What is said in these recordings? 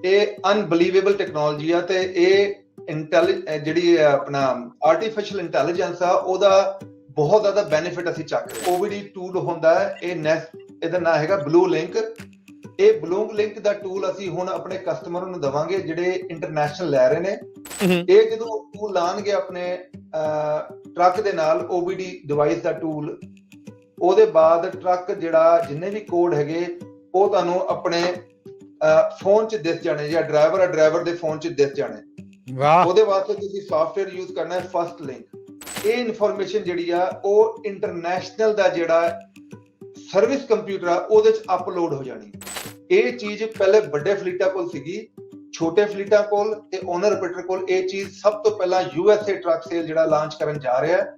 ਇਹ unbelievable technology ਆ ਤੇ ਇਹ ਜਿਹੜੀ ਆਪਣਾ ਆਰਟੀਫੀਸ਼ੀਅਲ ਇੰਟੈਲੀਜੈਂਸ ਆ ਉਹਦਾ ਬਹੁਤ ਜ਼ਿਆਦਾ ਬੈਨੀਫਿਟ ਅਸੀਂ ਚੱਕ ਰਹੇ। OBD ਟੂਲ ਹੁੰਦਾ ਹੈ, ਇਹਦਾ ਨਾਮ ਹੈਗਾ ਬਲੂ ਲਿੰਕ। ਇਹ ਬਲੂ ਲਿੰਕ ਦਾ ਟੂਲ ਅਸੀਂ ਹੁਣ ਆਪਣੇ ਕਸਟਮਰ ਨੂੰ ਦਵਾਂਗੇ ਜਿਹੜੇ ਇੰਟਰਨੈਸ਼ਨਲ ਲੈ ਰਹੇ ਨੇ। ਇਹ ਜਦੋਂ ਟੂਲ ਲਾਣਗੇ ਆਪਣੇ ਟਰੱਕ ਦੇ ਨਾਲ OBD ਡਿਵਾਈਸ ਦਾ ਟੂਲ, ਉਹਦੇ ਬਾਅਦ ਟਰੱਕ ਜਿਹੜਾ ਜਿੰਨੇ ਵੀ ਕੋਡ ਹੈਗੇ ਉਹ ਤੁਹਾਨੂੰ ਆਪਣੇ ਫੋਨ 'ਚ ਦਿਸ ਜਾਣੇ ਜਾਂ ਡਰਾਈਵਰ ਦੇ ਫੋਨ 'ਚ ਦਿਸ ਜਾਣੇ। ਵਾਹ। ਉਹਦੇ ਵਾਸਤੇ ਤੁਸੀਂ ਸੌਫਟਵੇਅਰ ਯੂਜ਼ ਕਰਨਾ ਹੈ ਫਸਟ ਲਿੰਕ। ਇਹ ਇਨਫੋਰਮੇਸ਼ਨ ਜਿਹੜੀ ਆ ਉਹ ਇੰਟਰਨੈਸ਼ਨਲ ਦਾ ਜਿਹੜਾ ਸਰਵਿਸ ਕੰਪਿਊਟਰ ਆ ਉਹਦੇ 'ਚ ਅਪਲੋਡ ਹੋ ਜਾਣੀ। ਇਹ ਚੀਜ਼ ਪਹਿਲੇ ਵੱਡੇ ਫਲੀਟਾਂ ਕੋਲ ਸੀਗੀ, ਛੋਟੇ ਫਲੀਟਾਂ ਕੋਲ ਤੇ ਓਨਰ ਆਪਰੇਟਰ ਕੋਲ ਇਹ ਚੀਜ਼ ਸਭ ਤੋਂ ਪਹਿਲਾਂ USA ਟਰੱਕ ਸੇਲ ਜਿਹੜਾ ਲਾਂਚ ਕਰਨ ਜਾ ਰਿਹਾ ਹੈ।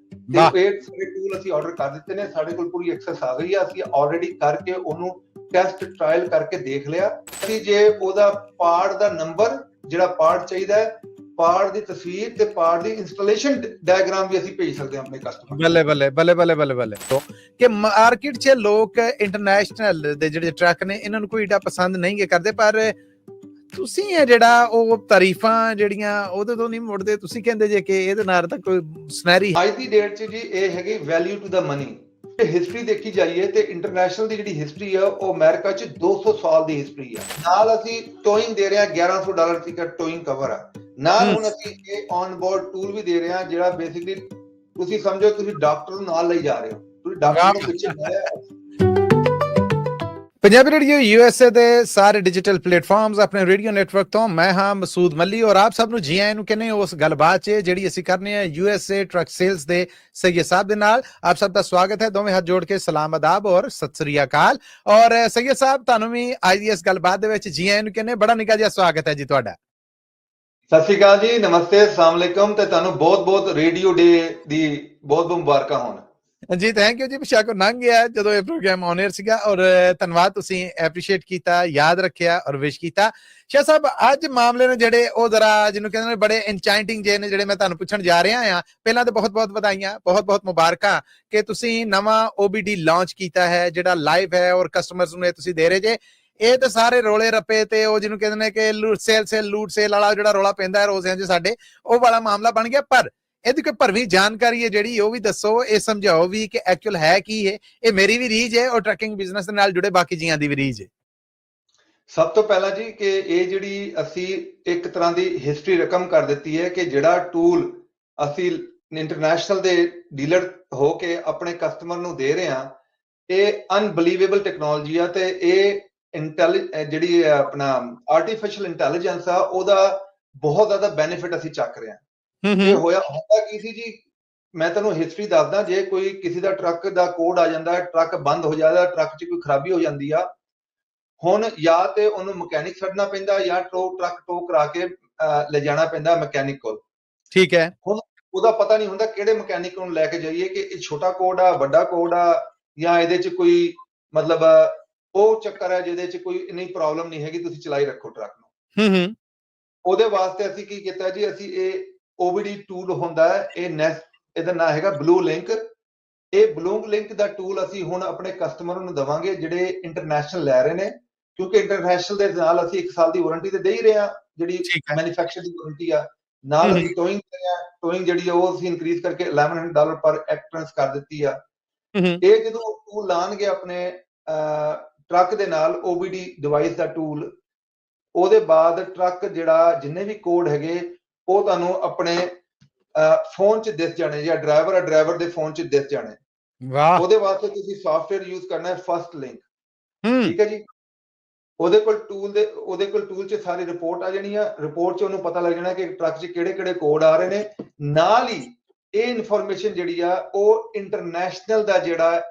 ਤੇ ਇਹ ਸਾਰੇ ਟੂਲ ਅਸੀਂ ਆਰਡਰ ਕਰ ਦਿੱਤੇ ਨੇ, ਸਾਡੇ ਕੋਲ ਪੂਰੀ ਐਕਸੈਸ ਆ ਗਈ ਆ। ਅਸੀਂ ਆਲਰੇਡੀ ਕਰਕੇ ਉਹਨੂੰ ਟੈਸਟ ਟ੍ਰਾਇਲ ਕਰਕੇ ਦੇਖ ਲਿਆ। ਅਸੀਂ ਜੇ ਉਹਦਾ ਪਾਰਟ ਦਾ ਨੰਬਰ, ਜਿਹੜਾ ਪਾਰਟ ਚਾਹੀਦਾ ਹੈ, ਪਾਰਟ ਦੀ ਤਸਵੀਰ ਤੇ ਪਾਰਟ ਦੀ ਇੰਸਟਾਲੇਸ਼ਨ ਡਾਇਗਰਾਮ ਵੀ ਅਸੀਂ ਭੇਜ ਸਕਦੇ ਹਾਂ ਆਪਣੇ ਕਸਟਮਰ। ਬੱਲੇ ਬੱਲੇ ਬੱਲੇ ਬੱਲੇ ਬੱਲੇ ਬੱਲੇ। ਕਿ ਮਾਰਕੀਟ 'ਚ ਲੋਕ ਇੰਟਰਨੈਸ਼ਨਲ ਦੇ ਜਿਹੜੇ ਟਰੱਕ ਨੇ ਇਹਨਾਂ ਨੂੰ ਕੋਈ ਏਡਾ ਪਸੰਦ ਨਹੀਂ ਕਰਦੇ, ਪਰ ਤੁਸੀਂ ਇਹ ਜਿਹੜਾ ਉਹ ਤਾਰੀਫਾਂ ਜਿਹੜੀਆਂ ਉਹਦੇ ਤੋਂ ਨਹੀਂ ਮੁੜਦੇ। ਤੁਸੀਂ ਕਹਿੰਦੇ ਜੇ ਕਿ ਇਹਦੇ ਨਾਲ ਤਾਂ ਕੋਈ ਸੁਨਹਿਰੀ ਅੱਜ ਦੀ ਡੇਟ 'ਚ ਜੀ ਇਹ ਹੈਗੀ value to the money. History ਦੇਖੀ ਜਾਈਏ ਤੇ ਇੰਟਰਨੈਸ਼ਨਲ ਦੀ ਜਿਹੜੀ ਹਿਸਟਰੀ ਆ ਉਹ ਅਮਰੀਕਾ 'ਚ 200 ਸਾਲ ਦੀ ਹਿਸਟਰੀ ਆ। ਨਾਲ ਅਸੀਂ ਟੋਇੰਗ ਦੇ ਰਹੇ ਹਾਂ, $1100 ਤੱਕ ਟੋਇੰਗ ਕਵਰ ਆ। ਨਾਲ ਹੁਣ ਅਸੀਂ ਇਹ ਔਨ ਬੋਰਡ ਟੂਲ ਵੀ ਦੇ ਰਹੇ ਹਾਂ ਜਿਹੜਾ ਬੇਸਿਕਲੀ ਤੁਸੀਂ ਸਮਝੋ ਤੁਸੀਂ ਡਾਕਟਰ ਨੂੰ ਨਾਲ ਲਈ ਜਾ ਰਹੇ ਹੋ, ਤੁਸੀਂ ਡਾਕਟਰ ਨੂੰ ਪਿੱਛੇ पंजाबी रेडियो USA ਦੇ ਸਾਰੇ ਡਿਜੀਟਲ ਪਲੇਟਫਾਰਮਸ ਆਪਣੇ ਰੇਡੀਓ ਨੈਟਵਰਕ ਤੋਂ ਮੈਂ ਹਾਂ ਮਸੂਦ ਮੱਲੀ ਔਰ ਆਪ ਸਭ ਨੂੰ ਜੀ ਆਇਆਂ ਨੂੰ ਕਹਿੰਦੇ ਉਸ ਗੱਲਬਾਤ 'ਚ ਜਿਹੜੀ ਅਸੀਂ ਕਰਨੇ ਆ USA ਟਰੱਕ ਸੇਲਸ ਦੇ ਸੈਯਦ ਸਾਹਿਬ ਦੇ ਨਾਲ। ਆਪ ਸਭ ਦਾ ਸਵਾਗਤ ਹੈ, ਦੋਵੇਂ ਹੱਥ ਜੋੜ ਕੇ ਸਲਾਮ ਅਦਾਬ ਔਰ ਸਤਿ ਸ੍ਰੀ ਅਕਾਲ। ਔਰ ਸੈਯਦ ਸਾਹਿਬ ਤੁਹਾਨੂੰ ਵੀ ਅੱਜ ਦੀ ਇਸ ਗੱਲਬਾਤ ਦੇ ਵਿੱਚ ਜੀ ਆਇਆਂ ਨੂੰ ਕਹਿੰਦੇ, ਬੜਾ ਨਿੱਘਾ ਜਿਹਾ ਸਵਾਗਤ ਹੈ ਜੀ ਤੁਹਾਡਾ। ਸਤਿ ਸ੍ਰੀ ਅਕਾਲ ਜੀ, ਨਮਸਤੇ, ਅਸਲਾਮ ਅਲੈਕੁਮ ਤੇ ਤੁਹਾਨੂੰ ਬਹੁਤ-ਬਹੁਤ ਰੇਡੀਓ ਡੇ ਦੀ ਬਹੁਤ-ਬਹੁਤ ਮੁਬਾਰਕਾਂ ਹੋਣ ਜੀ। ਥੈਂਕ ਯੂ ਜੀ। ਪਿਛਾ ਕੋ ਲੰਘ ਗਿਆ ਜਦੋਂ ਇਹ ਪ੍ਰੋਗਰਾਮ ਔਨ 에ਅਰ ਸੀਗਾ ਔਰ ਧੰਨਵਾਦ, ਤੁਸੀਂ ਐਪਰੀਸ਼ੀਏਟ ਕੀਤਾ, ਯਾਦ ਰੱਖਿਆ ਔਰ ਵਿਸ਼ ਕੀਤਾ। ਸ਼ਾਹ ਸਾਹਿਬ ਅੱਜ ਮਾਮਲੇ ਨੇ ਜਿਹੜੇ ਉਹ ਜ਼ਰਾ ਜਿਹਨੂੰ ਕਹਿੰਦੇ ਨੇ ਬੜੇ ਐਨਚੈਂਟਿੰਗ ਜੇ ਨੇ, ਜਿਹੜੇ ਮੈਂ ਤੁਹਾਨੂੰ ਪੁੱਛਣ ਜਾ ਰਿਹਾ ਆ। ਪਹਿਲਾਂ ਤਾਂ ਬਹੁਤ-ਬਹੁਤ ਵਧਾਈਆਂ, ਬਹੁਤ-ਬਹੁਤ ਮੁਬਾਰਕਾਂ ਕਿ ਤੁਸੀਂ ਨਵਾਂ OBD ਲਾਂਚ ਕੀਤਾ ਹੈ ਜਿਹੜਾ ਲਾਈਵ ਹੈ ਔਰ ਕਸਟਮਰਸ ਨੂੰ ਇਹ ਤੁਸੀਂ ਦੇ ਰਹੇ ਜੇ। ਇਹ ਤਾਂ ਸਾਰੇ ਰੋਲੇ ਰੱਪੇ ਤੇ ਉਹ ਜਿਹਨੂੰ ਕਹਿੰਦੇ ਨੇ ਕਿ ਲੂਟ ਸੇਲ ਵਾਲਾ ਜਿਹੜਾ ਰੌਲਾ ਪੈਂਦਾ ਹੈ ਰੋਜ਼ਿਆਂ 'ਚ ਸਾਡੇ, ਉਹ ਵਾਲਾ ਮਾਮਲਾ ਬਣ ਗਿਆ। ਪਰ ਇਹਦੀ ਕੋਈ ਭਰਵੀਂ ਜਾਣਕਾਰੀ ਹੈ ਜਿਹੜੀ ਉਹ ਵੀ ਦੱਸੋ, ਇਹ ਸਮਝਾਓ ਵੀ ਕਿ ਐਕਚੁਅਲ ਹੈ ਕੀ ਹੈ। ਇਹ ਮੇਰੀ ਵੀ ਰੀਝ ਹੈ ਔਰ ਟਰੱਕਿੰਗ ਬਿਜ਼ਨਸ ਦੇ ਨਾਲ ਜੁੜੇ ਬਾਕੀ ਜੀਆਂ ਦੀ ਵੀ ਰੀਝ ਹੈ। ਸਭ ਤੋਂ ਪਹਿਲਾਂ ਜੀ ਕਿ ਇਹ ਜਿਹੜੀ ਅਸੀਂ ਇੱਕ ਤਰ੍ਹਾਂ ਦੀ ਹਿਸਟਰੀ ਰਕਮ ਕਰ ਦਿੱਤੀ ਹੈ ਕਿ ਜਿਹੜਾ ਟੂਲ ਅਸੀਂ ਇੰਟਰਨੈਸ਼ਨਲ ਦੇ ਡੀਲਰ ਹੋ ਕੇ ਆਪਣੇ ਕਸਟਮਰ ਨੂੰ ਦੇ ਰਹੇ ਹਾਂ, ਇਹ ਅਨਬਲੀਵੇਬਲ ਟੈਕਨੋਲੋਜੀ ਆ ਤੇ ਇਹ ਜਿਹੜੀ ਆਪਣਾ ਆਰਟੀਫੀਸ਼ੀਅਲ ਇੰਟੈਲੀਜੈਂਸ ਆ ਉਹਦਾ ਬਹੁਤ ਜ਼ਿਆਦਾ ਬੈਨੀਫਿਟ ਅਸੀਂ ਚੱਕ ਰਹੇ ਹਾਂ। ਇਹ ਹੁੰਦਾ ਕੀ ਸੀ ਜੀ, ਮੈਂ ਤੁਹਾਨੂੰ ਹਿਸਟਰੀ ਦੱਸਦਾ। ਜੇ ਕੋਈ ਕਿਸੇ ਦਾ ਟਰੱਕ ਦਾ ਕੋਡ ਆ ਜਾਂਦਾ, ਟਰੱਕ ਬੰਦ ਹੋ ਜਾਂਦਾ, ਟਰੱਕ 'ਚ ਕੋਈ ਖਰਾਬੀ ਹੋ ਜਾਂਦੀ ਆ, ਹੁਣ ਜਾਂ ਤੇ ਉਹਨੂੰ ਮਕੈਨਿਕ ਛੱਡਣਾ ਪੈਂਦਾ ਜਾਂ ਟਰੱਕ ਟੋ ਕਰਾ ਕੇ ਲੈ ਜਾਣਾ ਪੈਂਦਾ ਮਕੈਨਿਕ ਕੋਲ। ਠੀਕ ਹੈ। ਹੁਣ ਉਹਦਾ ਪਤਾ ਨਹੀਂ ਹੁੰਦਾ ਕਿਹੜੇ ਮਕੈਨਿਕ ਨੂੰ ਲੈ ਕੇ ਜਾਈਏ ਕਿ ਇਹ ਛੋਟਾ ਕੋਡ ਆ, ਵੱਡਾ ਕੋਡ ਆ, ਜਾਂ ਇਹਦੇ ਚ ਕੋਈ ਮਤਲਬ ਉਹ ਚੱਕਰ ਹੈ ਜਿਹਦੇ 'ਚ ਕੋਈ ਇੰਨੀ ਪ੍ਰੋਬਲਮ ਨਹੀਂ ਹੈਗੀ, ਤੁਸੀਂ ਚਲਾਈ ਰੱਖੋ ਟਰੱਕ ਨੂੰ। ਉਹਦੇ ਵਾਸਤੇ ਅਸੀਂ ਕੀ ਕੀਤਾ ਜੀ, ਅਸੀਂ ਇਹ OBD ਟੂਲ ਹੁੰਦਾ ਹੈ, ਇਹਦਾ ਨਾਮ ਹੈਗਾ ਬਲੂ ਲਿੰਕ। ਇਹ ਬਲੂ ਲਿੰਕ ਦਾ ਟੂਲ ਅਸੀਂ ਹੁਣ ਆਪਣੇ ਕਸਟਮਰ ਨੂੰ ਦਵਾਂਗੇ ਜਿਹੜੇ ਇੰਟਰਨੈਸ਼ਨਲ ਲੈ ਰਹੇ ਨੇ, ਕਿਉਂਕਿ ਇੰਟਰਨੈਸ਼ਨਲ ਦੇ ਨਾਲ ਅਸੀਂ 1 ਸਾਲ ਦੀ ਵਾਰੰਟੀ ਤੇ ਦੇ ਹੀ ਰਹੇ ਹਾਂ, ਜਿਹੜੀ ਮੈਨੂਫੈਕਚਰ ਦੀ ਵਾਰੰਟੀ ਆ। ਨਾਲ ਅਸੀਂ ਟੋਇੰਗ ਜਿਹੜੀ ਉਹ ਅਸੀਂ ਇਨਕਰੀਜ਼ ਕਰਕੇ $1100 ਪਰ ਐਕਟਰੈਂਸ ਕਰ ਦਿੱਤੀ ਆ। ਇਹ ਜਦੋਂ ਟੂਲ ਲਾਣਗੇ ਆਪਣੇ ਟਰੱਕ ਦੇ ਨਾਲ OBD ਡਿਵਾਈਸ ਦਾ ਟੂਲ, ਉਹਦੇ ਬਾਅਦ ਟਰੱਕ ਜਿਹੜਾ ਜਿੰਨੇ ਵੀ ਕੋਡ ਹੈਗੇ ਉਹ ਤੁਹਾਨੂੰ ਆਪਣੇ ਫੋਨ 'ਚ ਦਿਸ ਜਾਣੇ ਜਾਂ ਡਰਾਈਵਰ ਦੇ ਫੋਨ 'ਚ ਦਿਸ ਜਾਣੇ। ਵਾਹ। ਉਹਦੇ ਵਾਸਤੇ ਤੁਸੀਂ ਸੌਫਟਵੇਅਰ ਯੂਜ਼ ਕਰਨਾ ਹੈ ਫਸਟ ਲਿੰਕ। ਠੀਕ ਹੈ ਜੀ। ਉਹਦੇ ਕੋਲ ਟੂਲ 'ਚ ਸਾਰੀ ਰਿਪੋਰਟ ਆ ਜਾਣੀ ਆ। ਰਿਪੋਰਟ 'ਚ ਉਹਨੂੰ ਪਤਾ ਲੱਗ ਜਾਣਾ ਕਿ ਟਰੱਕ 'ਚ ਕਿਹੜੇ ਕੋਡ ਆ ਰਹੇ ਨੇ। ਨਾਲ ਹੀ ਇਹ ਇਨਫੋਰਮੇਸ਼ਨ ਜਿਹੜੀ ਆ ਉਹ ਇੰਟਰਨੈਸ਼ਨਲ ਦਾ ਜਿਹੜਾ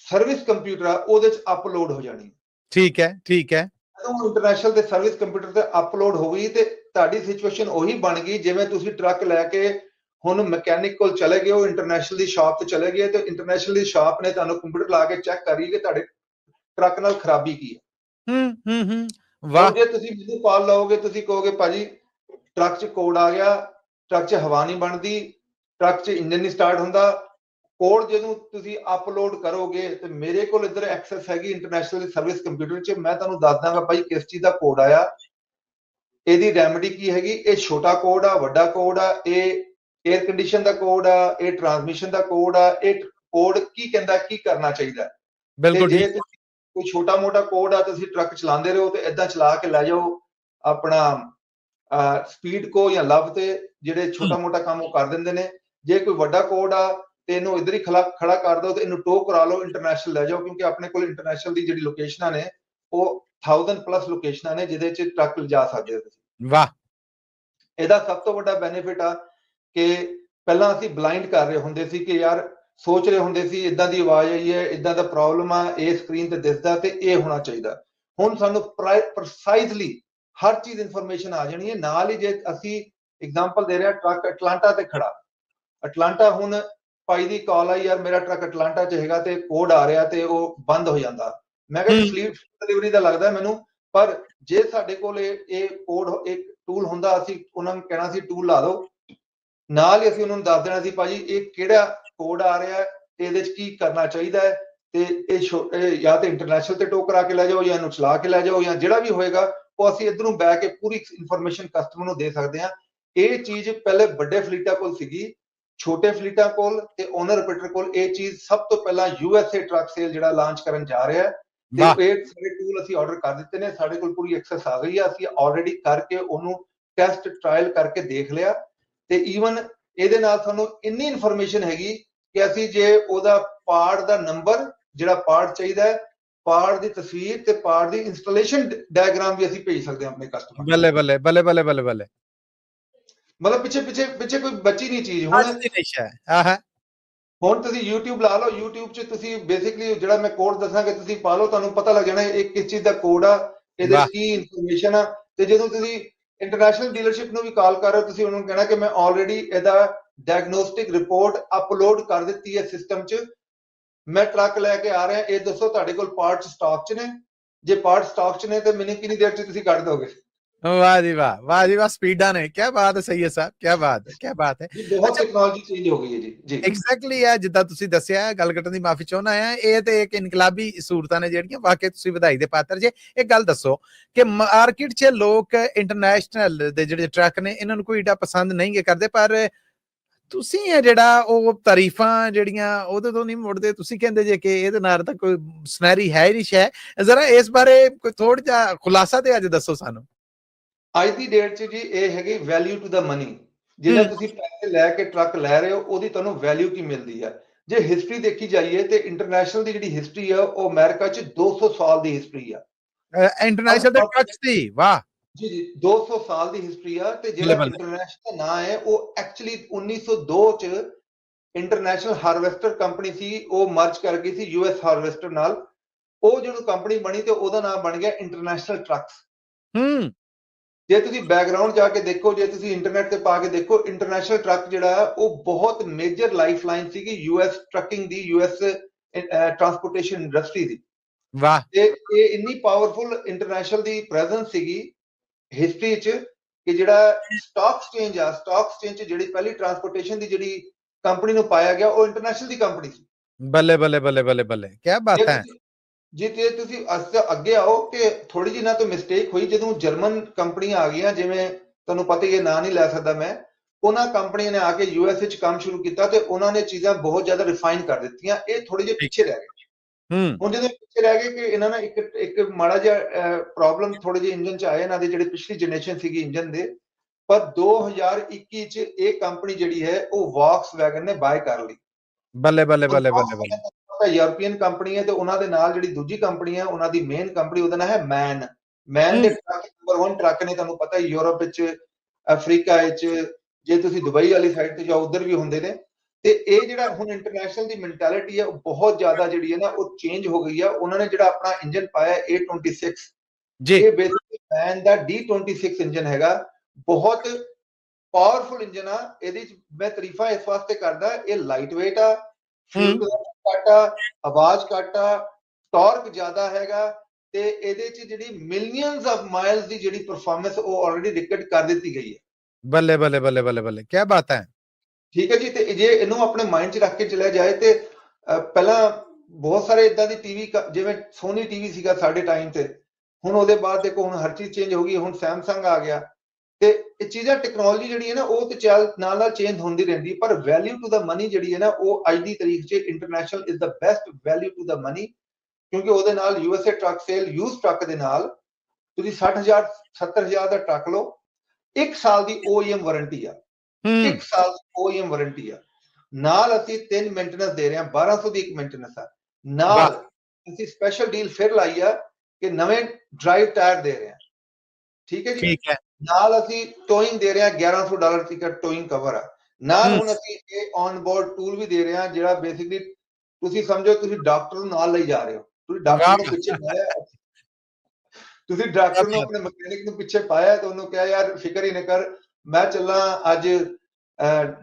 ਸਰਵਿਸ ਕੰਪਿਊਟਰ ਆ ਉਹਦੇ 'ਚ ਅਪਲੋਡ ਹੋ ਜਾਣੀ। ਠੀਕ ਹੈ, ਠੀਕ ਹੈ। ਜਦੋਂ ਇੰਟਰਨੈਸ਼ਨਲ ਦੇ ਸਰਵਿਸ ਕੰਪਿਊਟਰ ਤੇ ਅਪਲੋਡ ਹੋ ਗਈ ਤੇ ਤੁਹਾਡੀ ਸਿਚੁਏਸ਼ਨ ਉਹੀ ਬਣ ਗਈ ਜਿਵੇਂ ਤੁਸੀਂ ਟਰੱਕ ਲੈ ਕੇ ਹੁਣ ਮਕੈਨਿਕ ਕੋਲ ਚਲੇ ਗਏ ਹੋ, ਇੰਟਰਨੈਸ਼ਨਲ ਦੀ ਸ਼ਾਪ ਤੇ ਚਲੇ ਗਏ ਤੇ ਇੰਟਰਨੈਸ਼ਨਲ ਦੀ ਸ਼ਾਪ ਨੇ ਤੁਹਾਨੂੰ ਕੰਪਿਊਟਰ ਲਾ ਕੇ ਚੈੱਕ ਕਰੀ ਕਿ ਤੁਹਾਡੇ ਟਰੱਕ ਨਾਲ ਖਰਾਬੀ ਕੀ ਹੈ। ਵਾਹ। ਜੇ ਤੁਸੀਂ ਮੈਨੂੰ ਕਾਲ ਲਾਓਗੇ, ਤੁਸੀਂ ਕਹੋਗੇ ਭਾਜੀ ਟਰੱਕ 'ਚ ਕੋਡ ਆ ਗਿਆ, ਟਰੱਕ 'ਚ ਹਵਾ ਨਹੀਂ ਬਣਦੀ, ਟਰੱਕ 'ਚ ਇੰਜਨ ਨਹੀਂ ਸਟਾਰਟ ਹੁੰਦਾ, ਕੋਡ ਜਦੋਂ ਤੁਸੀਂ ਅਪਲੋਡ ਕਰੋਗੇ ਤੇ ਮੇਰੇ ਕੋਲ ਇੱਧਰ ਐਕਸੈਸ ਹੈਗੀ ਇੰਟਰਨੈਸ਼ਨਲ ਸਰਵਿਸ ਕੰਪਿਊਟਰ 'ਚ, ਮੈਂ ਤੁਹਾਨੂੰ ਦੱਸ ਦਾਂਗਾ ਭਾਈ ਕਿਸ ਚੀਜ਼ ਦਾ ਕੋਡ ਆਇਆ ਇਹਦੀ ਰੈਮਡੀ ਕੀ ਹੈਗੀ? ਇਹ ਛੋਟਾ ਕੋਡ ਆ, ਵੱਡਾ ਕੋਡ ਆ, ਇਹ 에ਅਰ ਕੰਡੀਸ਼ਨ ਦਾ ਕੋਡ ਆ, ਇਹ ਟਰਾਂਸਮਿਸ਼ਨ ਦਾ ਕੋਡ ਆ, ਇਹ ਕੋਡ ਕੀ ਕਹਿੰਦਾ ਕੀ ਕਰਨਾ ਚਾਹੀਦਾ। ਤੇ ਜੇ ਤੁਸੀਂ ਕੋਈ ਛੋਟਾ ਮੋਟਾ ਕੋਡ ਆ, ਤੁਸੀਂ ਟਰੱਕ ਚਲਾਉਂਦੇ ਰਹੋ ਤੇ ਇਦਾਂ ਚਲਾ ਕੇ ਲੈ ਜਾਓ ਆਪਣਾ ਸਪੀਡ ਕੋ ਜਾਂ ਲਵ ਤੇ, ਜਿਹੜੇ ਛੋਟਾ ਮੋਟਾ ਕੰਮ ਉਹ ਕਰ ਦਿੰਦੇ ਨੇ। ਜੇ ਕੋਈ ਵੱਡਾ ਕੋਡ ਆ ਤੇ ਇਹਨੂੰ ਇੱਧਰ ਹੀ ਖੜਾ ਕਰ ਦਿਓ ਤੇ ਇਹਨੂੰ ਟੋ ਕਰਾ ਲਓ, ਇੰਟਰਨੈਸ਼ਨਲ ਲੈ ਜਾਓ, ਕਿਉਂਕਿ ਆਪਣੇ ਕੋਲ ਇੰਟਰਨੈਸ਼ਨਲ ਦੀ ਜਿਹੜੀ ਲੋਕੇਸ਼ਨਾਂ ਨੇ ਉਹ 1000+ ਲੋਕੇਸ਼ਨਾਂ ਨੇ ਜਿਹਦੇ 'ਚ ਟਰੱਕ ਲਿਜਾ ਸਕਦੇ ਹੋ ਤੁਸੀਂ। ਵਾਹ। ਇਹਦਾ ਸਭ ਤੋਂ ਵੱਡਾ ਬੈਨੀਫਿਟ ਆ ਕਿ ਪਹਿਲਾਂ ਅਸੀਂ ਬਲਾਈਂਡ ਕਰ ਰਹੇ ਹੁੰਦੇ ਸੀ ਕਿ ਯਾਰ ਸੋਚ ਰਹੇ ਹੁੰਦੇ ਸੀ ਇਦਾਂ ਦੀ ਆਵਾਜ਼ ਆਈ ਹੈ, ਇਦਾਂ ਦਾ ਪ੍ਰੋਬਲਮ ਆ, ਇਹ ਸਕਰੀਨ ਤੇ ਦਿਸਦਾ ਤੇ ਇਹ ਹੋਣਾ ਚਾਹੀਦਾ। ਹੁਣ ਸਾਨੂੰ ਪ੍ਰਸਾਈਜ਼ਲੀ ਹਰ ਚੀਜ਼ ਇਨਫੋਰਮੇਸ਼ਨ ਆ ਜਾਣੀ ਹੈ ਨਾਲ ਹੀ। ਜੇ ਅਸੀਂ ਐਗਜ਼ਾਮਪਲ ਦੇ ਰਿਹਾ, ਟਰੱਕ ਅਟਲਾਂਟਾ ਤੇ ਖੜਾ, ਅਟਲਾਂਟਾ ਹੁਣ ਭਾਈ ਦੀ ਕਾਲ ਆਈ, ਯਾਰ ਮੇਰਾ ਟਰੱਕ ਅਟਲਾਂਟਾ 'ਚ ਹੈਗਾ ਤੇ ਕੋਡ ਆ ਰਿਹਾ ਤੇ ਉਹ ਬੰਦ ਹੋ ਜਾਂਦਾ। ਮੈਂ ਕਿਹਾ ਫਲੀਟ ਡਿਲੀਵਰੀ ਦਾ ਲੱਗਦਾ ਮੈਨੂੰ, ਪਰ ਜੇ ਸਾਡੇ ਕੋਲ ਇਹ ਕੋਡ ਇੱਕ ਟੂਲ ਹੁੰਦਾ, ਅਸੀਂ ਉਹਨਾਂ ਨੂੰ ਕਹਿਣਾ ਸੀ ਟੂਲ ਲਾ ਦਿਓ, ਨਾਲ ਹੀ ਅਸੀਂ ਉਹਨਾਂ ਨੂੰ ਦੱਸ ਦੇਣਾ ਸੀ ਭਾਜੀ ਇਹ ਕਿਹੜਾ ਕੋਡ ਆ ਰਿਹਾ ਹੈ, ਇਹਦੇ 'ਚ ਕੀ ਕਰਨਾ ਚਾਹੀਦਾ ਹੈ, ਤੇ ਇਹ ਜਾਂ ਤੇ ਇੰਟਰਨੈਸ਼ਨਲ ਤੇ ਟੋ ਕਰਾ ਕੇ ਲੈ ਜਾਓ ਜਾਂ ਇਹਨੂੰ ਚਲਾ ਕੇ ਲੈ ਜਾਓ, ਜਾਂ ਜਿਹੜਾ ਵੀ ਹੋਏਗਾ ਉਹ ਅਸੀਂ ਇੱਧਰੋਂ ਬਹਿ ਕੇ ਪੂਰੀ ਇਨਫੋਰਮੇਸ਼ਨ ਕਸਟਮਰ ਨੂੰ ਦੇ ਸਕਦੇ ਹਾਂ। ਇਹ ਚੀਜ਼ ਪਹਿਲੇ ਵੱਡੇ ਫਲੀਟਾਂ ਕੋਲ ਸੀਗੀ, ਛੋਟੇ ਫਲੀਟਾਂ ਕੋਲ ਤੇ ਓਨਰ ਆਪਰੇਟਰ ਕੋਲ ਇਹ ਚੀਜ਼ ਸਭ ਤੋਂ ਪਹਿਲਾਂ USA ਟਰੱਕ ਸੇਲ ਜਿਹੜਾ ਲਾਂਚ ਕਰਨ ਜਾ ਰਿਹਾ ਹੈ, ਤੇ ਇਹ ਸਾਰੇ ਟੂਲ ਅਸੀਂ ਆਰਡਰ ਕਰ ਦਿੱਤੇ ਨੇ, ਸਾਡੇ ਕੋਲ ਪੂਰੀ ਐਕਸੈਸ ਆ ਗਈ ਆ, ਅਸੀਂ ਆਲਰੇਡੀ ਕਰਕੇ ਉਹਨੂੰ ਟੈਸਟ ਟ੍ਰਾਇਲ ਕਰਕੇ ਦੇਖ ਲਿਆ। ਤੇ ਈਵਨ ਇਹਦੇ ਨਾਲ ਸਾਨੂੰ ਇੰਨੀ ਇਨਫੋਰਮੇਸ਼ਨ ਹੈਗੀ ਕਿ ਅਸੀਂ ਜੇ ਉਹਦਾ ਪਾਰਟ ਦਾ ਨੰਬਰ, ਜਿਹੜਾ ਪਾਰਟ ਚਾਹੀਦਾ ਹੈ, ਪਾਰਟ ਦੀ ਤਸਵੀਰ ਤੇ ਪਾਰਟ ਦੀ ਇੰਸਟਾਲੇਸ਼ਨ ਡਾਇਗਰਾਮ ਵੀ ਅਸੀਂ ਭੇਜ ਸਕਦੇ ਹਾਂ ਆਪਣੇ ਕਸਟਮਰ। ਬੱਲੇ ਬੱਲੇ ਬੱਲੇ ਬੱਲੇ ਬੱਲੇ ਬੱਲੇ। ਮਤਲਬ ਪਿੱਛੇ ਕੋਈ ਬਚੀ ਨਹੀਂ ਚੀਜ਼। ਹੁਣ ਤੁਸੀਂ YouTube ਲਾ ਲਓ, YouTube 'ਚ ਤੁਸੀਂ ਬੇਸਿਕਲੀ ਜਿਹੜਾ ਮੈਂ ਕੋਡ ਦੱਸਾਂਗੇ ਤੁਸੀਂ ਪਾ ਲਓ, ਤੁਹਾਨੂੰ ਪਤਾ ਲੱਗ ਜਾਣਾ ਇਹ ਕਿਸ ਚੀਜ਼ ਦਾ ਕੋਡ ਆ, ਇਹਦੇ 'ਚ ਕੀ ਇਨਫੋਰਮੇਸ਼ਨ ਆ। ਤੇ ਜਦੋਂ ਤੁਸੀਂ ਇੰਟਰਨੈਸ਼ਨਲ ਡੀਲਰਸ਼ਿਪ ਨੂੰ ਵੀ ਕਾਲ ਕਰ ਰਹੇ ਹੋ, ਤੁਸੀਂ ਉਹਨਾਂ ਨੂੰ ਕਹਿਣਾ ਕਿ ਮੈਂ ਆਲਰੇਡੀ ਇਹਦਾ ਡਾਇਗਨੋਸਟਿਕ ਰਿਪੋਰਟ ਅਪਲੋਡ ਕਰ ਦਿੱਤੀ ਹੈ ਸਿਸਟਮ 'ਚ, ਮੈਂ ਟਰੱਕ ਲੈ ਕੇ ਆ ਰਿਹਾ, ਇਹ ਦੱਸੋ ਤੁਹਾਡੇ ਕੋਲ ਪਾਰਟ ਸਟਾਕ 'ਚ ਨੇ? ਜੇ ਪਾਰਟ ਸਟਾਕ 'ਚ ਨੇ ਤੇ ਮੈਨੂੰ ਕਿੰਨੀ ਦੇਰ 'ਚ ਤੁਸੀਂ ਕੱਢ ਦੋਗੇ? वाह जी वाह, वाह जी वाह, स्पीडा ने, क्या बात है, सही है साहब, क्या बात है, क्या बात है। बहुत टेक्नोलॉजी चेंज हो गई है जी। एग्जैक्टली है जिद्दां तुसीं दस्सिया, गल कट्टण दी माफी चाहुंदा आ, ਇਹ ਤੇ ਇੱਕ ਇਨਕਲਾਬੀ ਸੂਰਤਾਂ ਨੇ ਜਿਹੜੀਆਂ ਵਾਕਈ ਤੁਸੀਂ ਵਧਾਈ ਦੇ ਪਾਤਰ ਜੇ। ਇੱਕ ਗੱਲ ਦੱਸੋ ਕਿ ਮਾਰਕੀਟ 'ਚ ਲੋਕ ਇੰਟਰਨੈਸ਼ਨਲ ਦੇ ਜਿਹੜੇ ਟਰੱਕ ਨੇ ਇਹਨਾਂ ਨੂੰ ਕੋਈ ਏਡਾ ਪਸੰਦ ਨਹੀਂ ਕਰਦੇ, ਪਰ ਤੁਸੀਂ ਇਹ ਜਿਹੜਾ ਉਹ ਤਾਰੀਫਾਂ ਜਿਹੜੀਆਂ ਉਹਦੇ ਤੋਂ ਨਹੀਂ ਮੁੜਦੇ। ਤੁਸੀਂ ਕਹਿੰਦੇ ਜੇ ਕਿ ਇਹਦੇ ਨਾਲ ਤਾਂ ਕੋਈ ਸੁਨਹਿਰੀ ਹੈ ਹੀ ਨਹੀਂ ਸ਼ੈ। ਜ਼ਰਾ ਇਸ ਬਾਰੇ ਕੋਈ ਥੋੜਾ ਜਿਹਾ ਖੁਲਾਸਾ ਤੇ ਅੱਜ ਦੱਸੋ ਸਾਨੂੰ। ਅੱਜ ਦੀ ਡੇਟ 'ਚ ਜੀ ਇਹ ਹੈਗੀ ਵੈਲਿਊ ਟੂ ਦਾ ਮਨੀ। ਜਿਹੜਾ ਤੁਸੀਂ ਪੈਸੇ ਲੈ ਕੇ ਟਰੱਕ ਲੈ ਰਹੇ ਹੋ ਉਹਦੀ ਤੁਹਾਨੂੰ ਵੈਲਿਊ ਕੀ ਮਿਲਦੀ ਹੈ। ਜੇ ਹਿਸਟਰੀ ਦੇਖੀ ਜਾਈਏ ਤੇ ਇੰਟਰਨੈਸ਼ਨਲ ਦੀ ਜਿਹੜੀ ਹਿਸਟਰੀ ਆ ਉਹ ਅਮਰੀਕਾ 'ਚ 200 ਸਾਲ ਦੀ ਹਿਸਟਰੀ ਆ ਇੰਟਰਨੈਸ਼ਨਲ ਦੇ ਟਰੱਕਸ ਦੀ। ਵਾਹ ਜੀ 200 ਸਾਲ ਦੀ ਹਿਸਟਰੀ ਆ। ਤੇ ਜਿਹੜਾ ਇੰਟਰਨੈਸ਼ਨਲ ਨਾਂ ਹੈ ਉਹ ਐਕਚੁਅਲੀ 1902 'ਚ ਇੰਟਰਨੈਸ਼ਨਲ ਹਾਰਵੈਸਟਰ ਕੰਪਨੀ ਸੀ, ਉਹ ਮਰਜ ਕਰ ਗਈ ਸੀ US ਹਾਰਵੈਸਟਰ ਨਾਲ। ਉਹ ਜਦੋਂ ਕੰਪਨੀ ਬਣੀ ਤੇ ਉਹਦਾ ਨਾਮ ਬਣ ਗਿਆ ਇੰਟਰਨੈਸ਼ਨਲ ਟਰੱਕਸ। ਜੇ ਤੁਸੀਂ ਬੈਕਗ੍ਰਾਉਂਡ ਜਾ ਕੇ ਦੇਖੋ, ਜੇ ਤੁਸੀਂ ਇੰਟਰਨੈਟ ਤੇ ਪਾ ਕੇ ਦੇਖੋ, ਇੰਟਰਨੈਸ਼ਨਲ ਟਰੱਕ ਜਿਹੜਾ ਉਹ ਬਹੁਤ ਮੇਜਰ ਲਾਈਫ ਲਾਈਨ ਸੀਗੀ US ਟਰੱਕਿੰਗ ਦੀ, US ਟਰਾਂਸਪੋਰਟੇਸ਼ਨ ਇੰਡਸਟਰੀ ਦੀ। ਵਾਹ। ਤੇ ਇਹ ਇੰਨੀ ਪਾਵਰਫੁਲ ਇੰਟਰਨੈਸ਼ਨਲ ਦੀ ਪ੍ਰੈਜ਼ੈਂਸ ਸੀਗੀ ਹਿਸਟਰੀ 'ਚ ਕਿ ਜਿਹੜਾ ਸਟਾਕ ਐਕਸਚੇਂਜ ਆ, ਸਟਾਕ ਐਕਸਚੇਂਜ 'ਚ ਜਿਹੜੀ ਪਹਿਲੀ ਟਰਾਂਸਪੋਰਟੇਸ਼ਨ ਦੀ ਜਿਹੜੀ ਕੰਪਨੀ ਨੂੰ ਪਾਇਆ ਗਿਆ ਉਹ ਇੰਟਰਨੈਸ਼ਨਲ ਦੀ ਕੰਪਨੀ ਸੀ। ਬੱਲੇ ਬੱਲੇ ਬੱਲੇ ਬੱਲੇ ਬੱਲੇ, ਕੀ ਬਾਤ ਹੈ। ਜੇ ਤੁਸੀਂ ਅੱਗੇ ਆਓ ਕਿ ਥੋੜੀ ਜਿਹੀ ਨਾ ਤੋਂ ਮਿਸਟੇਕ ਹੋਈ ਜਦੋਂ ਜਰਮਨ ਕੰਪਨੀਆਂ ਆ ਗਈਆਂ, ਜਿਵੇਂ ਤੁਹਾਨੂੰ ਪਤਾ ਹੀ ਹੈ, ਨਾਂ ਨਹੀਂ ਲੈ ਸਕਦਾ ਮੈਂ, ਉਹਨਾਂ ਕੰਪਨੀਆਂ ਨੇ ਆ ਕੇ US ਵਿੱਚ ਕੰਮ ਸ਼ੁਰੂ ਕੀਤਾ ਤੇ ਉਹਨਾਂ ਨੇ ਚੀਜ਼ਾਂ ਬਹੁਤ ਜ਼ਿਆਦਾ ਰਿਫਾਈਨ ਕਰ ਦਿੱਤੀਆਂ। ਇਹ ਥੋੜੇ ਜਿਹੇ ਪਿੱਛੇ ਰਹਿ ਗਏ। ਹੁਣ ਜਦੋਂ ਪਿੱਛੇ ਰਹਿ ਗਏ ਕਿ ਇਹਨਾਂ ਨੇ ਇੱਕ ਮਾੜਾ ਜਿਹਾ ਪ੍ਰੋਬਲਮ ਥੋੜੇ ਜਿਹੇ ਇੰਜਨ 'ਚ ਆਏ ਇਹਨਾਂ ਦੇ, ਜਿਹੜੇ ਪਿਛਲੀ ਜਨਰੇਸ਼ਨ ਸੀਗੀ ਇੰਜਨ ਦੇ। ਪਰ 2021 'ਚ ਇਹ ਕੰਪਨੀ ਜਿਹੜੀ ਹੈ ਉਹ ਵੌਕਸਵੈਗਨ ਨੇ ਬਾਏ ਕਰ ਲਈ। ਬੱਲੇ ਬੱਲੇ ਬੱਲੇ ਬੱਲੇ ਬੱਲੇ। ਯੂਰਪੀਅਨ ਕੰਪਨੀ ਹੈ ਤੇ ਉਹਨਾਂ ਦੇ ਨਾਲ ਜਿਹੜੀ ਦੂਜੀ ਕੰਪਨੀ ਹੈ ਉਹਨਾਂ ਦੀ ਮੇਨ ਕੰਪਨੀ ਉਹਦਾ ਨਾਮ ਹੈ ਮੈਨ ਦੇ ਟਰੱਕ ਨੰਬਰ 1 ਟਰੱਕ ਨੇ। ਤੁਹਾਨੂੰ ਪਤਾ ਯੂਰਪ ਵਿੱਚ, ਅਫਰੀਕਾ ਵਿੱਚ, ਜੇ ਤੁਸੀਂ ਦੁਬਈ ਵਾਲੀ ਸਾਈਡ ਤੇ ਜਾਓ ਉਧਰ ਵੀ ਹੁੰਦੇ ਨੇ। ਤੇ ਇਹ ਜਿਹੜਾ ਹੁਣ ਇੰਟਰਨੈਸ਼ਨਲ ਦੀ ਮੈਂਟੈਲਿਟੀ ਹੈ ਉਹ ਬਹੁਤ ਜ਼ਿਆਦਾ ਜਿਹੜੀ ਹੈ ਨਾ ਉਹ ਚੇਂਜ ਹੋ ਗਈ ਆ। ਉਹਨਾਂ ਨੇ ਜਿਹੜਾ ਆਪਣਾ ਇੰਜਨ ਪਾਇਆ A26 ਜੀ, ਇਹ ਬੇਸਿਕਲੀ ਮੈਨ ਦਾ D26 ਇੰਜਨ ਹੈਗਾ। ਬਹੁਤ ਪਾਵਰਫੁਲ ਇੰਜਨ ਆ। ਇਹਦੀ ਮੈਂ ਤਾਰੀਫਾਂ ਇਸ ਵਾਸਤੇ ਕਰਦਾ, ਇਹ ਲਾਈਟ ਵੇਟ ਆ, ਘੱਟ ਆ, ਆਵਾਜ਼ ਘੱਟ ਆ, ਟਾਰਕ ਜ਼ਿਆਦਾ ਹੈਗਾ ਤੇ ਇਹਦੇ 'ਚ ਜਿਹੜੀ ਮਿਲੀਅਨਸ ਆਫ ਮਾਈਲਸ ਦੀ ਜਿਹੜੀ ਪਰਫਾਰਮੈਂਸ ਉਹ ਆਲਰੇਡੀ ਰਿਕਾਰਡ ਕਰ ਦਿੱਤੀ ਗਈ ਹੈ। ਬੱਲੇ ਬੱਲੇ ਬੱਲੇ ਬੱਲੇ ਬੱਲੇ, ਕੀ ਬਾਤ ਹੈ। ਠੀਕ ਹੈ ਜੀ। ਤੇ ਜੇ ਇਹਨੂੰ ਆਪਣੇ ਮਾਈਂਡ 'ਚ ਰੱਖ ਕੇ ਚਲਿਆ ਜਾਏ ਤੇ ਪਹਿਲਾਂ ਬਹੁਤ ਸਾਰੇ ਇਦਾਂ ਦੀ ਟੀਵੀ, ਜਿਵੇਂ ਸੋਨੀ ਟੀਵੀ ਸੀਗਾ ਸਾਡੇ ਟਾਈਮ ਤੇ, ਹੁਣ ਉਹਦੇ ਬਾਅਦ ਦੇਖੋ ਹੁਣ ਹਰ ਚੀਜ਼ ਚੇਂਜ ਹੋ ਗਈ। ਹੁਣ ਸੈਮਸੰਗ ਆ ਗਿਆ। ਤੇ ਇਹ ਚੀਜ਼ਾਂ ਟੈਕਨੋਲੋਜੀ ਜਿਹੜੀ ਹੈ ਨਾ ਉਹ ਤੇ ਨਾਲ ਨਾਲ ਚੇਂਜ ਹੁੰਦੀ ਰਹਿੰਦੀ, ਪਰ ਵੈਲਿਊ ਟੂ ਦਾ ਮਨੀ ਜਿਹੜੀ ਹੈ ਨਾ ਉਹ ਅੱਜ ਦੀ ਤਰੀਕ 'ਚ international is the best value to the money, ਕਿਉਂਕਿ ਉਹਦੇ ਨਾਲ USA truck sale use truck ਦੇ ਨਾਲ ਤੁਸੀਂ 60,000 70,000 ਦਾ ਟਰੱਕ ਲਓ, 1 ਸਾਲ ਦੀ OEM ਵਾਰੰਟੀ ਆ, 1 ਸਾਲ ਦੀ OEM ਵਾਰੰਟੀ ਆ, ਨਾਲ ਅਸੀਂ 3 ਮੇਨਟੇਨੈਂਸ ਦੇ ਰਹੇ ਹਾਂ, 1200 ਦੀ ਇੱਕ ਮੇਨਟੇਨੈਂਸ ਆ, ਨਾਲ ਅਸੀਂ ਸਪੈਸ਼ਲ ਡੀਲ ਫਿਰ ਲਾਈ ਆ ਕਿ ਨਵੇਂ ਡਰਾਈਵ ਟਾਇਰ ਦੇ ਰਹੇ ਹਾਂ, ਠੀਕ ਹੈ ਜੀ, ਠੀਕ ਹੈ, ਨਾਲ ਅਸੀਂ ਟੋਇੰਗ ਦੇ ਰਹੇ ਹਾਂ, $1100 ਟਿਕਟ ਟੋਇੰਗ ਕਵਰ ਆ, ਨਾਲ ਹੁਣ ਅਸੀਂ ਇਹ ਔਨ ਬੋਰਡ ਟੂਲ ਵੀ ਦੇ ਰਹੇ ਹਾਂ ਜਿਹੜਾ ਬੇਸਿਕਲੀ ਤੁਸੀਂ ਸਮਝੋ ਤੁਸੀਂ ਡਾਕਟਰ ਨੂੰ ਨਾਲ ਲਈ ਜਾ ਰਹੇ ਹੋ, ਤੁਸੀਂ ਡਾਕਟਰ ਨੂੰ ਪਿੱਛੇ ਪਾਇਆ, ਤੁਸੀਂ ਡਾਕਟਰ ਨੂੰ ਆਪਣੇ ਮਕੈਨਿਕ ਨੂੰ ਪਿੱਛੇ ਪਾਇਆ ਤੇ ਉਹਨੂੰ ਕਿਹਾ ਯਾਰ ਫਿਕਰ ਹੀ ਨਾ ਕਰ, ਮੈਂ ਚੱਲਾਂ ਅੱਜ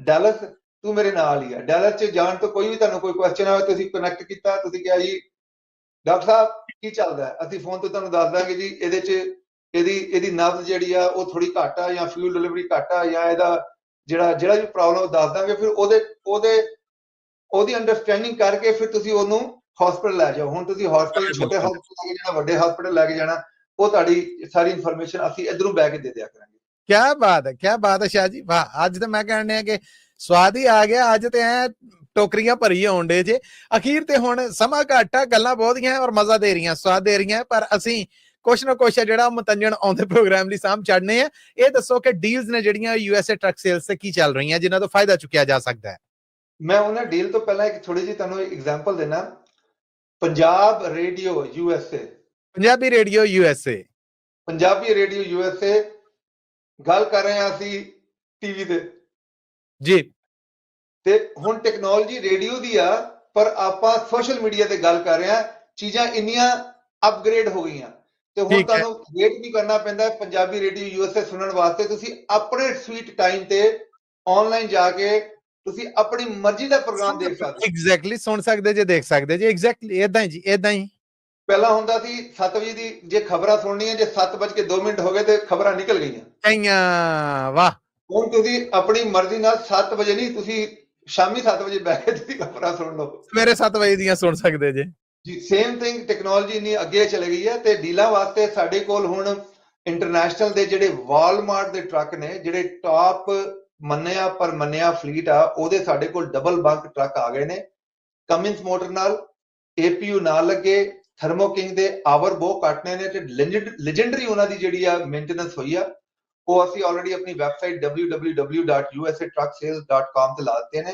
ਡੈਲਸ, ਤੂੰ ਮੇਰੇ ਨਾਲ ਹੀ ਆ, ਡੈਲਸ 'ਚ ਜਾਣ ਤੋਂ ਕੋਈ ਵੀ ਤੁਹਾਨੂੰ ਕੋਈ ਕੁਐਸਚਨ ਆਵੇ ਤੁਸੀਂ ਕਨੈਕਟ ਕੀਤਾ, ਤੁਸੀਂ ਕਿਹਾ ਜੀ ਡਾਕਟਰ ਸਾਹਿਬ ਕੀ ਚੱਲਦਾ ਹੈ, ਅਸੀਂ ਫੋਨ ਤੋਂ ਤੁਹਾਨੂੰ ਦੱਸ ਦਾਂਗੇ ਜੀ ਇਹਦੇ 'ਚ ਇਹਦੀ ਨਬਜ਼ ਜਿਹੜੀ ਆ ਉਹ ਥੋੜੀ ਘੱਟ ਆ, ਜਾਂ ਫਿਊਲ ਡਿਲੀਵਰੀ ਘੱਟ ਆ, ਜਾਂ ਇਹਦਾ ਜਿਹੜਾ ਵੀ ਪ੍ਰੋਬਲਮ ਉਹ ਦੱਸ ਦਾਂਗੇ, ਫਿਰ ਉਹਦੀ ਅੰਡਰਸਟੈਂਡਿੰਗ ਕਰਕੇ ਫਿਰ ਤੁਸੀਂ ਉਹਨੂੰ ਹਸਪੀਟਲ ਲੈ ਜਾਓ। ਹੁਣ ਤੁਸੀਂ ਹਸਪੀਟਲ ਛੋਟੇ ਹਸਪੀਟਲ ਲੈ ਕੇ ਜਾਣਾ, ਵੱਡੇ ਹਸਪੀਟਲ ਲੈ ਕੇ ਜਾਣਾ, ਉਹ ਤੁਹਾਡੀ ਸਾਰੀ ਇਨਫੋਰਮੇਸ਼ਨ ਅਸੀਂ ਇਧਰੋਂ ਬੈ ਕੇ ਦੇ ਦਿਆ ਕਰਾਂਗੇ। ਕੀ ਬਾਤ ਹੈ, ਕੀ ਬਾਤ ਹੈ ਸ਼ਾਹ ਜੀ, ਵਾਹ, ਅੱਜ ਤਾਂ ਮੈਂ ਕਹਿਣ ਆ ਕਿ ਸਵਾਦ ਹੀ ਆ ਗਿਆ, ਅੱਜ ਤੇ ਐ ਟੋਕਰੀਆਂ ਭਰੀ ਆਉਣ ਡੇ ਜੇ, ਅਖੀਰ ਤੇ ਹੁਣ ਸਮਾਂ ਘੱਟ ਆ, ਗੱਲਾਂ ਬਹੁਤੀਆਂ ਔਰ ਮਜ਼ਾ ਦੇ ਰਹੀਆਂ, ਸਵਾਦ ਦੇ ਰਹੀਆਂ, ਪਰ ਅਸੀਂ ਕੁਛ ਨਾ ਕੁਛ ਜਿਹੜਾ ਮਤੰਜਣ ਆਉਂਦੇ ਪ੍ਰੋਗਰਾਮ ਲਈ ਸਾਂਭ ਛੱਡਨੇ ਆ। ਇਹ ਦੱਸੋ ਕਿ ਡੀਲਸ ਨੇ ਜਿਹੜੀਆਂ USA ਟਰੱਕ ਸੇਲਸ ਤੇ ਕੀ ਚੱਲ ਰਹੀਆਂ ਜਿਨ੍ਹਾਂ ਤੋਂ ਫਾਇਦਾ ਚੁੱਕਿਆ ਜਾ ਸਕਦਾ ਹੈ? ਮੈਂ ਉਹਨਾਂ ਡੀਲ ਤੋਂ ਪਹਿਲਾਂ ਇੱਕ ਥੋੜੀ ਜਿਹੀ ਤੁਹਾਨੂੰ ਐਗਜ਼ਾਮਪਲ ਦੇਣਾ, Punjab radio USA, Punjabi radio USA, Punjabi radio USA, ਗੱਲ ਕਰ ਰਹੇ ਹਾਂ ਅਸੀਂ ਟੀਵੀ ਤੇ ਜੀ, ਤੇ ਹੁਣ ਟੈਕਨੋਲੋਜੀ ਰੇਡੀਓ ਦੀ ਆ, ਪਰ ਆਪਾਂ ਸੋਸ਼ਲ ਮੀਡੀਆ ਤੇ ਗੱਲ ਕਰ ਰਹੇ ਹਾਂ, ਚੀਜ਼ਾਂ ਇੰਨੀਆਂ ਅਪਗ੍ਰੇਡ ਹੋ ਗਈਆਂ ਤੇ ਹੁਣ ਤੁਹਾਨੂੰ ਵੇਟ ਵੀ ਕਰਨਾ ਪੈਂਦਾ ਪੰਜਾਬੀ ਰੇਡੀਓ USA ਸੁਣਨ ਵਾਸਤੇ। ਤੁਸੀਂ ਆਪਣੇ ਸਵੀਟ ਟਾਈਮ ਤੇ ਆਨਲਾਈਨ ਜਾ ਕੇ ਤੁਸੀਂ ਆਪਣੀ ਮਰਜ਼ੀ ਦਾ ਪ੍ਰੋਗਰਾਮ ਦੇਖ ਸਕਦੇ, ਐਗਜ਼ੈਕਟਲੀ ਸੁਣ ਸਕਦੇ ਜੇ, ਦੇਖ ਸਕਦੇ ਜੇ, ਐਗਜ਼ੈਕਟਲੀ ਇਦਾਂ ਹੀ ਜੀ, ਇਦਾਂ ਹੀ। ਪਹਿਲਾਂ ਹੁੰਦਾ ਸੀ 7 ਵਜੇ ਦੀ ਜੇ ਖਬਰਾਂ ਸੁਣਨੀਆਂ, ਜੇ 7:02 ਹੋ ਗਏ ਤੇ ਖਬਰਾਂ ਨਿਕਲ ਗਈਆਂ, ਵਾਹ। ਹੁਣ ਤੁਸੀਂ ਆਪਣੀ ਮਰਜ਼ੀ ਨਾਲ 7 ਵਜੇ ਨਹੀਂ, ਤੁਸੀਂ ਸ਼ਾਮੀ 7 ਵਜੇ ਬੈਠ ਕੇ ਤੁਸੀਂ ਖਬਰਾਂ ਸੁਣ ਲਓ, ਸਵੇਰੇ 7 ਵਜੇ ਦੀਆਂ ਸੁਣ ਸਕਦੇ ਜੇ ਜੀ। ਸੇਮ ਥਿੰਗ ਟੈਕਨੋਲੋਜੀ ਇੰਨੀ ਅੱਗੇ ਚਲੇ ਗਈ ਹੈ ਤੇ ਡੀਲਾਂ ਵਾਸਤੇ ਸਾਡੇ ਕੋਲ ਹੁਣ ਇੰਟਰਨੈਸ਼ਨਲ ਦੇ ਜਿਹੜੇ ਵਾਲਮਾਰਟ ਦੇ ਟਰੱਕ ਨੇ, ਜਿਹੜੇ ਟਾਪ ਮੰਨਿਆ ਫਲੀਟ ਆ, ਉਹਦੇ ਸਾਡੇ ਕੋਲ ਡਬਲ ਬੰਕ ਟਰੱਕ ਆ ਗਏ ਨੇ, ਕਮਿੰਸ ਮੋਟਰ ਨਾਲ, APU ਨਾਲ ਲੱਗੇ, ਥਰਮੋ ਕਿੰਗ ਦੇ ਆਵਰ ਬਹੁਤ ਘੱਟਨੇ ਨੇ ਤੇ ਲੈਜੈਂਡਰੀ ਉਹਨਾਂ ਦੀ ਜਿਹੜੀ ਆ ਮੇਨਟੇਨੈਂਸ ਹੋਈ ਆ, ਉਹ ਅਸੀਂ ਆਲਰੇਡੀ ਆਪਣੀ ਵੈਬਸਾਈਟ www.usatrucksales.com ਤੇ ਲਾ ਦਿੱਤੇ ਨੇ।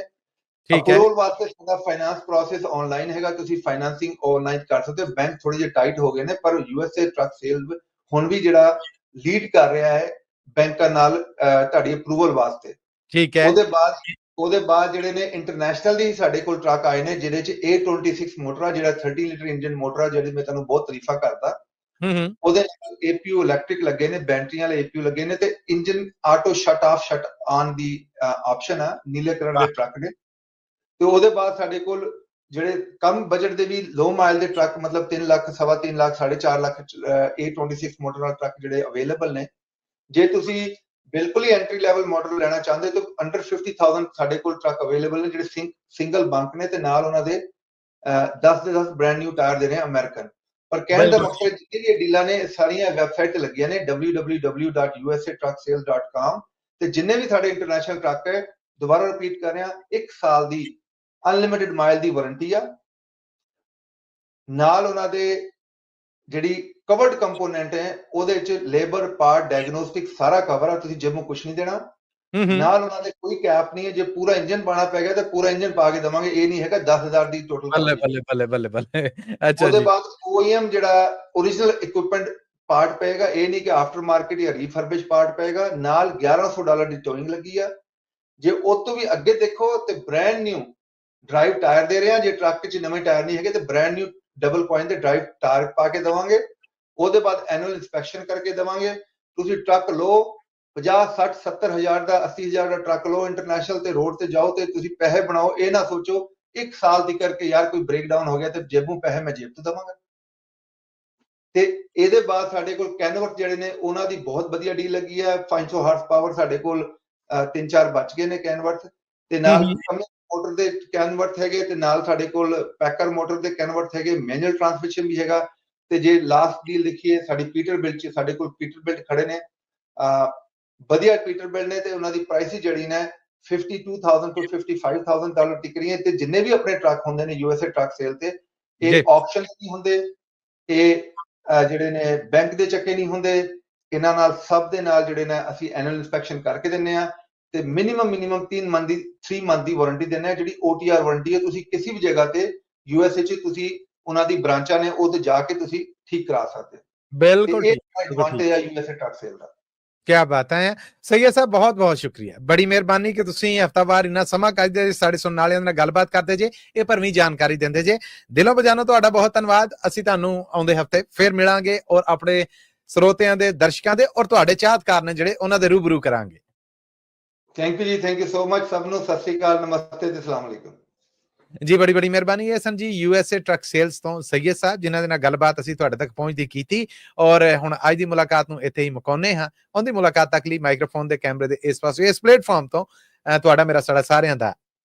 ਅਪਰੂਵਲ ਵਾਸਤੇ ਸਾਡਾ ਫਾਈਨਾਂਸ ਪ੍ਰੋਸੈਸ ਆਨਲਾਈਨ ਹੈਗਾ, ਤੁਸੀਂ ਫਾਈਨਾਂਸਿੰਗ ਆਨਲਾਈਨ ਕਰ ਸਕਦੇ ਹੋ। ਬੈਂਕ ਥੋੜੇ ਜਿਹੇ ਟਾਈਟ ਹੋ ਗਏ ਨੇ, ਪਰ USA ਟਰੱਕ ਸੇਲਸ ਹੁਣ ਵੀ ਜਿਹੜਾ ਲੀਡ ਕਰ ਰਿਹਾ ਹੈ ਬੈਂਕਾਂ ਨਾਲ ਤੁਹਾਡੀ ਅਪਰੂਵਲ ਵਾਸਤੇ। ਠੀਕ ਹੈ, ਉਹਦੇ ਬਾਅਦ ਜਿਹੜੇ ਨੇ ਇੰਟਰਨੈਸ਼ਨਲ ਦੀ ਸਾਡੇ ਕੋਲ ਟਰੱਕ ਆਏ ਨੇ, ਜਿਹਦੇ ਚ A26 ਮੋਟਰ ਆ, ਜਿਹੜਾ 30 ਲੀਟਰ ਇੰਜਨ ਮੋਟਰ ਆ, ਜਿਹੜੀ ਮੈਂ ਤੁਹਾਨੂੰ ਬਹੁਤ ਤਾਰੀਫਾਂ ਕਰਦਾ। ਉਹਦੇ APU ਇਲੈਕਟ੍ਰਿਕ ਲੱਗੇ ਨੇ, ਬੈਟਰੀਆਂ ਵਾਲੇ APU ਲੱਗੇ ਨੇ, ਤੇ engine auto shut off shut on ਦੀ ਆਪਸ਼ਨ ਆ, ਨੀਲੇ ਕਲਰ ਦੇ ਟਰੱਕ ਨੇ। ਤੇ ਉਹਦੇ ਬਾਅਦ ਸਾਡੇ ਕੋਲ ਜਿਹੜੇ ਕਮ ਬਜਟ ਦੇ ਵੀ ਲੋ ਮਾਈਲ ਦੇ ਟਰੱਕ, ਮਤਲਬ 3 ਲੱਖ, 3.25 ਲੱਖ, 4.5 ਲੱਖ A26 ਮੋਟਰ ਵਾਲੇ ਟਰੱਕ ਜਿਹੜੇ ਅਵੇਲੇਬਲ ਨੇ। ਜੇ ਤੁਸੀਂ ਬਿਲਕੁਲ ਹੀ ਐਂਟਰੀ ਲੈਵਲ ਮਾਡਲ ਲੈਣਾ ਚਾਹੁੰਦੇ ਤਾਂ ਅੰਡਰ 50,000 ਸਾਡੇ ਕੋਲ ਟਰੱਕ ਅਵੇਲੇਬਲ ਨੇ, ਜਿਹੜੇ ਸਿੰਗਲ ਬੰਕ ਨੇ, ਤੇ ਨਾਲ ਉਹਨਾਂ ਦੇ 10 ਦੇ 10 ਬ੍ਰਾਂਡ ਨਿਊ ਟਾਇਰ ਦੇ ਰਹੇ ਅਮਰੀਕਨ। ਪਰ ਕਹਿਣ ਦਾ ਮਕਸਦ ਜਿਹੜੀਆਂ ਡੀਲਾਂ ਨੇ ਸਾਰੀਆਂ ਵੈਬਸਾਈਟ ਤੇ ਲੱਗੀਆਂ ਨੇ www.usatrucksales.com, ਤੇ ਜਿੰਨੇ ਵੀ ਸਾਡੇ ਇੰਟਰਨੈਸ਼ਨਲ ਟਰੱਕ ਹੈ, ਦੁਬਾਰਾ ਰਿਪੀਟ ਕਰ ਰਿਹਾ, 1 ਸਾਲ ਦੀ ਅਨਲਿਮਿਟਿਡ ਮਾਈਲ ਦੀ ਵਾਰੰਟੀ ਆ, ਨਾਲ ਉਹਨਾਂ ਦੇ ਜਿਹੜੀ ਕਵਰਡ ਕੰਪੋਨੈਂਟ ਹੈ ਉਹਦੇ ਵਿੱਚ ਲੇਬਰ ਪਾਰਟ ਡਾਇਗਨੋਸਟਿਕ ਸਾਰਾ ਕਵਰ ਆ, ਤੁਸੀਂ ਜੰਮੂ ਕੁਝ ਨਹੀਂ ਦੇਣਾ। ਨਾਲ ਉਹਨਾਂ ਦੇ ਕੋਈ ਕੈਪ ਨਹੀਂ ਹੈ, ਜੇ ਪੂਰਾ ਇੰਜਨ ਪਾਣਾ ਪੈ ਗਿਆ ਤਾਂ ਪੂਰਾ ਇੰਜਨ ਪਾ ਕੇ ਦੇਵਾਂਗੇ, ਇਹ ਨਹੀਂ ਹੈਗਾ 10,000 ਦੀ ਟੋਟਲ। ਬੱਲੇ। ਅੱਛਾ ਉਹਦੇ ਜੀ, ਬਾਅਦ OEM ਜਿਹੜਾ ओरिजिनल ਇਕਵਿਪਮੈਂਟ ਪਾਰਟ ਪਏਗਾ, ਇਹ ਨਹੀਂ ਕਿ ਆਫਟਰ ਮਾਰਕੀਟ ਜਾਂ ਰੀਫਰਬਿਸ਼ ਪਾਰਟ ਪਏਗਾ, ਨਾਲ $1100 ਦੀ ਟੋਇੰਗ ਲੱਗੀ ਆ। ਜੇ ਉਹ ਤੋਂ ਵੀ ਅੱਗੇ ਦੇਖੋ ਤੇ ਬ੍ਰਾਂਡ ਨਿਊ ਡਰਾਈਵ ਟਾਇਰ ਦੇ ਰਹੇ ਆ, ਜੇ ਟਰੱਕ 'ਚ ਨਵੇਂ ਟਾਇਰ ਨਹੀਂ ਹੈਗੇ ਤੇ ਬ੍ਰਾਂਡ ਨਿਊ ਡਬਲ ਪੁਆਇੰਟ ਦੇ ਡਰਾਈਵ ਟਾਇਰ ਪਾ ਕੇ ਦੇਵਾਂਗੇ। ਉਹਦੇ ਬਾਅਦ ਐਨੂਅਲ ਇਨਸਪੈਕਸ਼ਨ ਕਰਕੇ ਦੇਵਾਂਗੇ। ਤੁਸੀਂ ਟਰੱਕ ਲਓ 50, 60, 70,000 ਦਾ, 80,000 ਦਾ ਟਰੱਕ ਲਓ ਇੰਟਰਨੈਸ਼ਨਲ ਤੇ ਰੋਡ ਤੇ ਜਾਓ ਤੇ ਤੁਸੀਂ ਪੈਸੇ ਬਣਾਓ, ਇਹ ਨਾ ਸੋਚੋ 1 ਸਾਲ ਦੀ ਕਰਕੇ ਯਾਰ ਕੋਈ ਬ੍ਰੇਕਡਾਊਨ ਹੋ ਗਿਆ ਤੇ ਜੇਬੋਂ ਪੈਸੇ ਮੈਂ ਜੇਬ ਤੋਂ ਦੇਵਾਂਗਾ। ਤੇ ਇਹਦੇ ਬਾਅਦ ਸਾਡੇ ਕੋਲ ਕੈਨਵਰਥ ਜਿਹੜੇ ਨੇ ਉਹਨਾਂ ਦੀ ਬਹੁਤ ਵਧੀਆ ਡੀਲ ਲੱਗੀ ਹੈ, 500 ਹਾਰਸ ਪਾਵਰ ਸਾਡੇ ਕੋਲ 3-4 ਬਚ ਗਏ ਨੇ ਕੈਨਵਰਥ, ਤੇ ਨਾਲ ਮੋਟਰ ਦੇ ਕੈਨਵਰਥ ਹੈਗੇ, ਤੇ ਨਾਲ ਸਾਡੇ ਕੋਲ ਪੈਕਰ ਮੋਟਰ ਦੇ ਕੈਨਵਰਥ ਹੈਗੇ, ਮੈਨੂਅਲ ਟਰਾਂਸਮਿਸ਼ਨ ਵੀ ਹੈਗਾ। ਤੇ ਜੇ ਲਾਸਟ ਡੀਲ ਦੇਖੀਏ ਸਾਡੀ ਪੀਟਰਬਿਲਟ 'ਚ, ਸਾਡੇ ਕੋਲ ਪੀਟਰਬਿਲਟ ਖੜੇ ਨੇ ਵਧੀਆ ਪੀਟਰਬਿਲਟ ਨੇ ਤੇ ਉਹਨਾਂ ਦੀ ਪ੍ਰਾਈਸ ਜਿਹੜੀ ਨੇ $52,000 to $55,000 ਟਿਕ ਰਹੀ ਹੈ ਤੇ ਜਿੰਨੇ ਵੀ ਆਪਣੇ ਟਰੱਕ ਹੁੰਦੇ ਨੇ ਯੂਐਸਏ ਟਰੱਕ ਸੇਲ ਤੇ ਜੀ ਇਹ ਆਕਸ਼ਨ ਨਹੀਂ ਹੁੰਦੇ, ਇਹ ਜਿਹੜੇ ਨੇ ਬੈਂਕ ਦੇ ਚੱਕੇ ਨਹੀਂ ਹੁੰਦੇ, ਇਹਨਾਂ ਨਾਲ ਸਭ ਦੇ ਨਾਲ ਜਿਹੜੇ ਨੇ ਅਸੀਂ ਐਨੂਅਲ ਇਨਸਪੈਕਸ਼ਨ ਕਰਕੇ ਦਿੰਨੇ ਆ ਤੇ ਮਿਨੀਮਮ 3 ਮੰਥ ਦੀ ਵਾਰੰਟੀ ਦਿੰਨੇ ਆ, ਜਿਹੜੀ OTR ਵਾਰੰਟੀ ਹੈ। ਤੁਸੀਂ ਕਿਸੇ ਵੀ ਜਗ੍ਹਾ ਤੇ ਯੂਐਸਏ 'ਚ ਤੁਸੀਂ ਉਹਨਾਂ ਦੀ ਬ੍ਰਾਂਚਾਂ ਨੇ ਉਹਦੇ ਜਾ ਕੇ ਤੁਸੀਂ ਠੀਕ ਕਰਾ ਸਕਦੇ ਹੋ। ਬਿਲਕੁਲ ਤੇ ਇਹ ਠੀਕ, ਐਡਵਾਂਟੇਜ ਹੈ ਯੂਐਸਏ ਟਰੱਕ ਸੇਲ ਦਾ। क्या बातें हैं सैयद साहब, बहुत बहुत शुक्रिया, बड़ी मेहरबानी कि तुसीं हफ्तावार इन्ना समा ਕੱਢਦੇ ਜੇ ਸਾਡੇ ਸੁਣਨ ਵਾਲਿਆਂ ਨਾਲ ਗੱਲਬਾਤ ਕਰਦੇ ਜੇ, ਇਹ ਭਰਵੀਂ ਜਾਣਕਾਰੀ ਦਿੰਦੇ ਜੇ। ਦਿਲੋਂ ਬਜਾਨੋਂ ਤੁਹਾਡਾ ਬਹੁਤ ਧੰਨਵਾਦ। ਅਸੀਂ ਤੁਹਾਨੂੰ ਆਉਂਦੇ ਹਫਤੇ ਫਿਰ ਮਿਲਾਂਗੇ ਔਰ ਆਪਣੇ ਸਰੋਤਿਆਂ ਦੇ, ਦਰਸ਼ਕਾਂ ਦੇ ਔਰ ਤੁਹਾਡੇ ਚਾਹਤਕਾਰ ਨੇ ਜਿਹੜੇ ਉਹਨਾਂ ਦੇ ਰੂਬਰੂ ਕਰਾਂਗੇ। ਥੈਂਕ ਯੂ ਜੀ, ਥੈਂਕ ਯੂ ਸੋ ਮਚ ਸਭ ਨੂੰ। ਸਤਿ ਸ਼੍ਰੀ ਅਕਾਲ, ਨਮਸਤੇ ਤੇ ਅਸਲਾਮ ਅਲੈਕੁਮ ਜੀ। ਬੜੀ ਬੜੀ ਮਿਹਰਬਾਨੀ ਹੈ ਸਨ ਜੀ USA ਟਰੱਕ ਸੇਲਸ ਤੋਂ ਸੈਯਦ ਸਾਹਿਬ, ਜਿਨ੍ਹਾਂ ਦੇ ਨਾਲ ਗੱਲਬਾਤ ਅਸੀਂ ਤੁਹਾਡੇ ਤੱਕ ਪਹੁੰਚਦੀ ਕੀਤੀ ਔਰ ਹੁਣ ਅੱਜ ਦੀ ਮੁਲਾਕਾਤ ਨੂੰ ਇੱਥੇ ਹੀ ਮੁਕਾਉਂਦੇ ਹਾਂ। ਉਹਦੀ ਮੁਲਾਕਾਤ ਤੱਕ ਲਈ ਮਾਈਕ੍ਰੋਫੋਨ ਦੇ ਕੈਮਰੇ ਦੇ ਇਸ ਪਾਸੇ, ਇਸ ਪਲੇਟਫਾਰਮ ਤੋਂ ਤੁਹਾਡਾ ਮੇਰਾ ਸਾਰਿਆਂ ਦਾ